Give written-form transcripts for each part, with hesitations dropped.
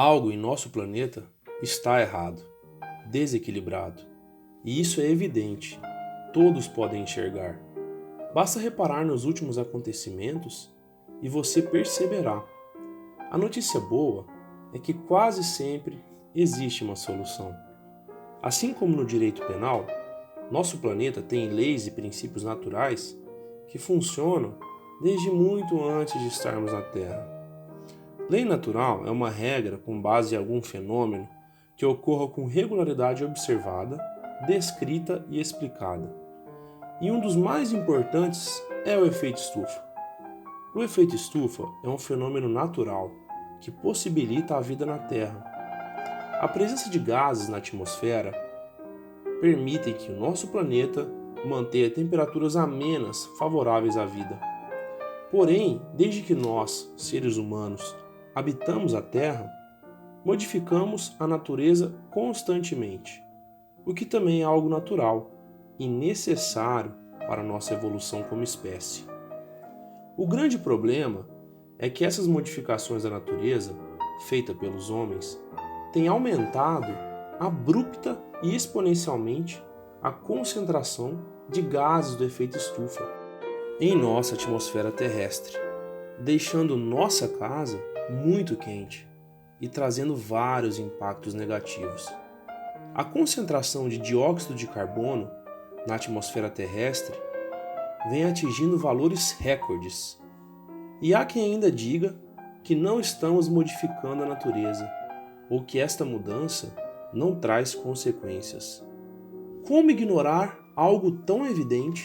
Algo em nosso planeta está errado, desequilibrado. E isso é evidente, todos podem enxergar. Basta reparar nos últimos acontecimentos e você perceberá. A notícia boa é que quase sempre existe uma solução. Assim como no direito penal, nosso planeta tem leis e princípios naturais que funcionam desde muito antes de estarmos na Terra. Lei natural é uma regra com base em algum fenômeno que ocorra com regularidade observada, descrita e explicada. E um dos mais importantes é o efeito estufa. O efeito estufa é um fenômeno natural que possibilita a vida na Terra. A presença de gases na atmosfera permite que o nosso planeta mantenha temperaturas amenas favoráveis à vida. Porém, desde que nós, seres humanos, habitamos a Terra, modificamos a natureza constantemente, o que também é algo natural e necessário para a nossa evolução como espécie. O grande problema é que essas modificações da natureza, feitas pelos homens, têm aumentado abrupta e exponencialmente a concentração de gases do efeito estufa em nossa atmosfera terrestre, deixando nossa casa muito quente e trazendo vários impactos negativos. A concentração de dióxido de carbono na atmosfera terrestre vem atingindo valores recordes. E há quem ainda diga que não estamos modificando a natureza ou que esta mudança não traz consequências. Como ignorar algo tão evidente?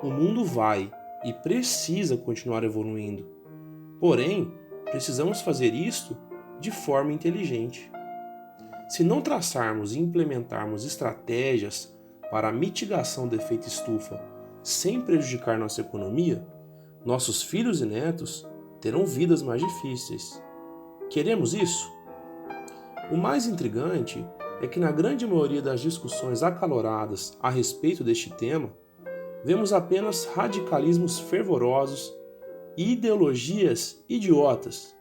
O mundo vai e precisa continuar evoluindo. Porém, precisamos fazer isto de forma inteligente. Se não traçarmos e implementarmos estratégias para a mitigação do efeito estufa sem prejudicar nossa economia, nossos filhos e netos terão vidas mais difíceis. Queremos isso? O mais intrigante é que na grande maioria das discussões acaloradas a respeito deste tema, vemos apenas radicalismos fervorosos e ideologias idiotas.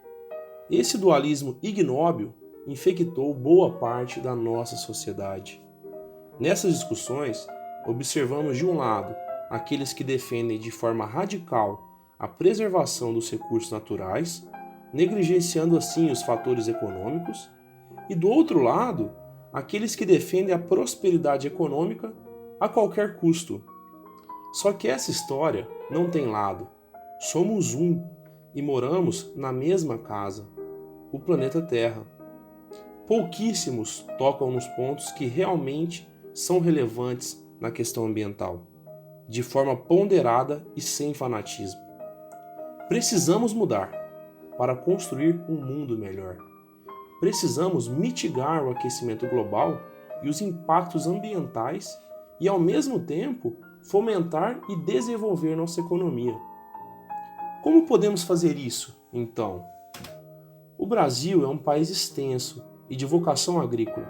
Esse dualismo ignóbil infectou boa parte da nossa sociedade. Nessas discussões, observamos de um lado aqueles que defendem de forma radical a preservação dos recursos naturais, negligenciando assim os fatores econômicos, e do outro lado, aqueles que defendem a prosperidade econômica a qualquer custo. Só que essa história não tem lado. Somos um e moramos na mesma casa, o planeta Terra. Pouquíssimos tocam nos pontos que realmente são relevantes na questão ambiental, de forma ponderada e sem fanatismo. Precisamos mudar para construir um mundo melhor. Precisamos mitigar o aquecimento global e os impactos ambientais e, ao mesmo tempo, fomentar e desenvolver nossa economia. Como podemos fazer isso, então? O Brasil é um país extenso e de vocação agrícola.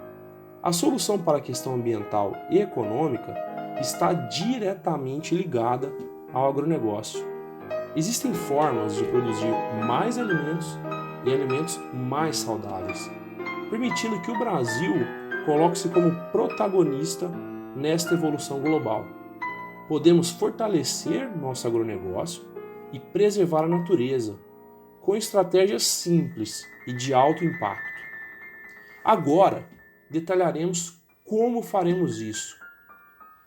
A solução para a questão ambiental e econômica está diretamente ligada ao agronegócio. Existem formas de produzir mais alimentos e alimentos mais saudáveis, permitindo que o Brasil coloque-se como protagonista nesta evolução global. Podemos fortalecer nosso agronegócio e preservar a natureza, com estratégias simples e de alto impacto. Agora, detalharemos como faremos isso.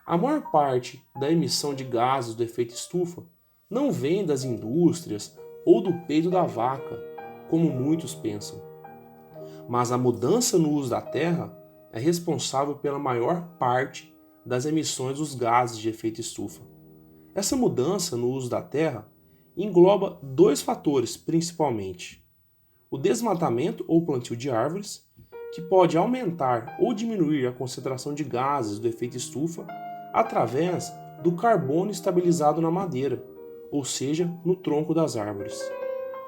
A maior parte da emissão de gases do efeito estufa não vem das indústrias ou do peito da vaca, como muitos pensam. Mas a mudança no uso da terra é responsável pela maior parte das emissões dos gases de efeito estufa. Essa mudança no uso da terra engloba dois fatores principalmente: o desmatamento ou plantio de árvores, que pode aumentar ou diminuir a concentração de gases do efeito estufa através do carbono estabilizado na madeira, ou seja, no tronco das árvores.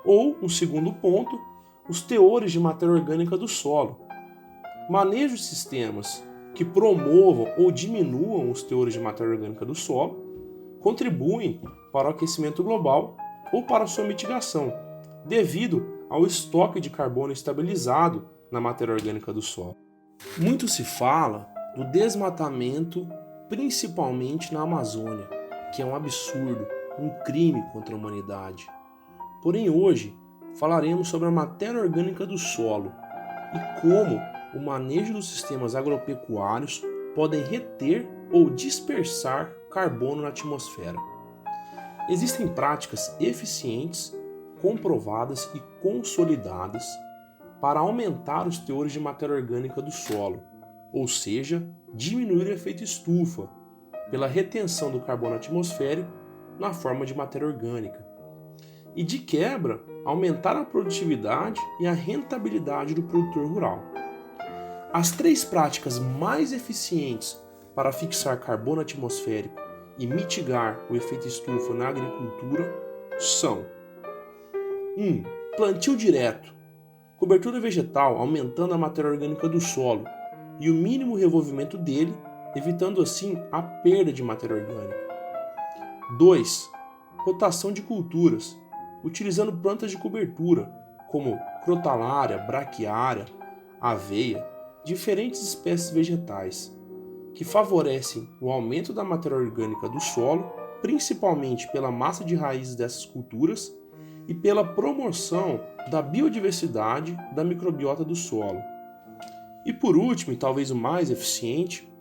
Ou, um segundo ponto, os teores de matéria orgânica do solo. Manejo de sistemas que promovam ou diminuam os teores de matéria orgânica do solo contribuem para o aquecimento global ou para sua mitigação, devido ao estoque de carbono estabilizado na matéria orgânica do solo. Muito se fala do desmatamento, principalmente na Amazônia, que é um absurdo, um crime contra a humanidade. Porém, hoje falaremos sobre a matéria orgânica do solo e como o manejo dos sistemas agropecuários podem reter ou dispersar carbono na atmosfera. Existem práticas eficientes, comprovadas e consolidadas para aumentar os teores de matéria orgânica do solo, ou seja, diminuir o efeito estufa, pela retenção do carbono atmosférico na forma de matéria orgânica. E de quebra, aumentar a produtividade e a rentabilidade do produtor rural. As 3 práticas mais eficientes para fixar carbono atmosférico e mitigar o efeito estufa na agricultura são: 1. Plantio direto. Cobertura vegetal aumentando a matéria orgânica do solo e o mínimo revolvimento dele, evitando assim a perda de matéria orgânica. 2. Rotação de culturas, utilizando plantas de cobertura, como crotalária, braquiária, aveia, diferentes espécies vegetais, que favorecem o aumento da matéria orgânica do solo, principalmente pela massa de raízes dessas culturas e pela promoção da biodiversidade da microbiota do solo. E por último, e talvez o mais eficiente,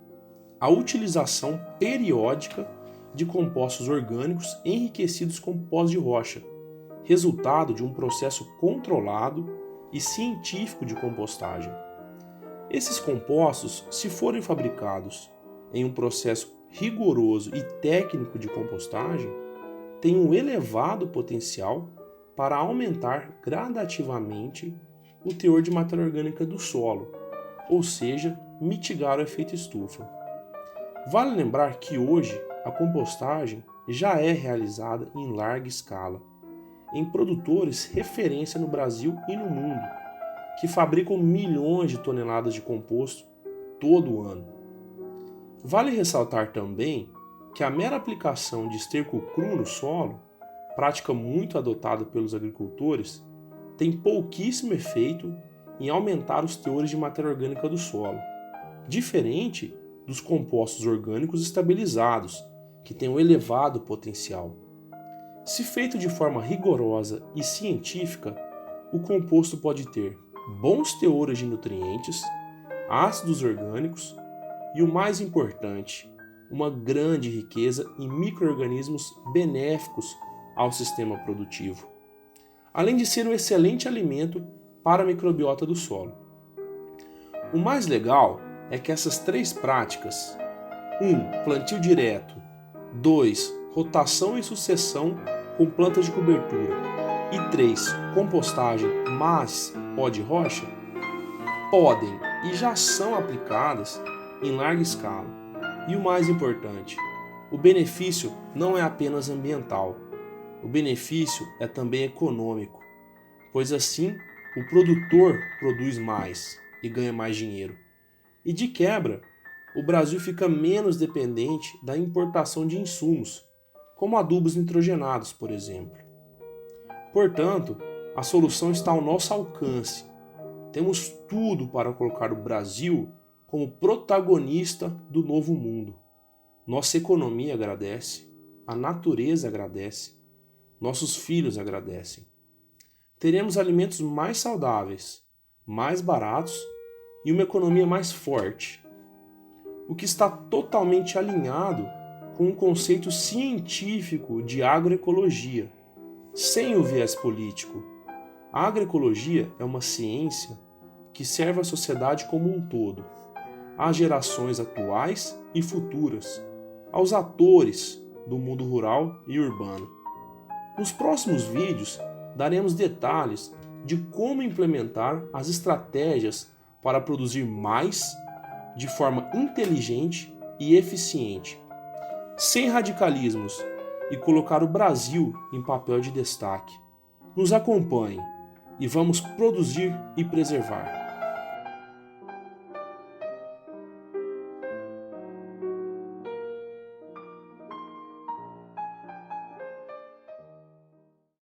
a utilização periódica de compostos orgânicos enriquecidos com pós de rocha, resultado de um processo controlado e científico de compostagem. Esses compostos, se forem fabricados em um processo rigoroso e técnico de compostagem, têm um elevado potencial para aumentar gradativamente o teor de matéria orgânica do solo, ou seja, mitigar o efeito estufa. Vale lembrar que hoje a compostagem já é realizada em larga escala, em produtores referência no Brasil e no mundo, que fabricam milhões de toneladas de composto todo ano. Vale ressaltar também que a mera aplicação de esterco cru no solo, prática muito adotada pelos agricultores, tem pouquíssimo efeito em aumentar os teores de matéria orgânica do solo, diferente dos compostos orgânicos estabilizados, que têm um elevado potencial. Se feito de forma rigorosa e científica, o composto pode ter bons teores de nutrientes, ácidos orgânicos e, o mais importante, uma grande riqueza em micro-organismos benéficos ao sistema produtivo, além de ser um excelente alimento para a microbiota do solo. O mais legal é que essas 3 práticas, 1. Plantio direto, 2. Rotação e sucessão com plantas de cobertura e 3. Compostagem mais pó de rocha, podem e já são aplicadas em larga escala. E o mais importante, o benefício não é apenas ambiental, o benefício é também econômico, pois assim o produtor produz mais e ganha mais dinheiro. E de quebra, o Brasil fica menos dependente da importação de insumos, como adubos nitrogenados, por exemplo. Portanto, a solução está ao nosso alcance. Temos tudo para colocar o Brasil como protagonista do novo mundo. Nossa economia agradece, a natureza agradece, nossos filhos agradecem. Teremos alimentos mais saudáveis, mais baratos e uma economia mais forte, o que está totalmente alinhado com um conceito científico de agroecologia, sem o viés político. A agroecologia é uma ciência que serve à sociedade como um todo, às gerações atuais e futuras, aos atores do mundo rural e urbano. Nos próximos vídeos, daremos detalhes de como implementar as estratégias para produzir mais de forma inteligente e eficiente, sem radicalismos, e colocar o Brasil em papel de destaque. Nos acompanhe e vamos produzir e preservar.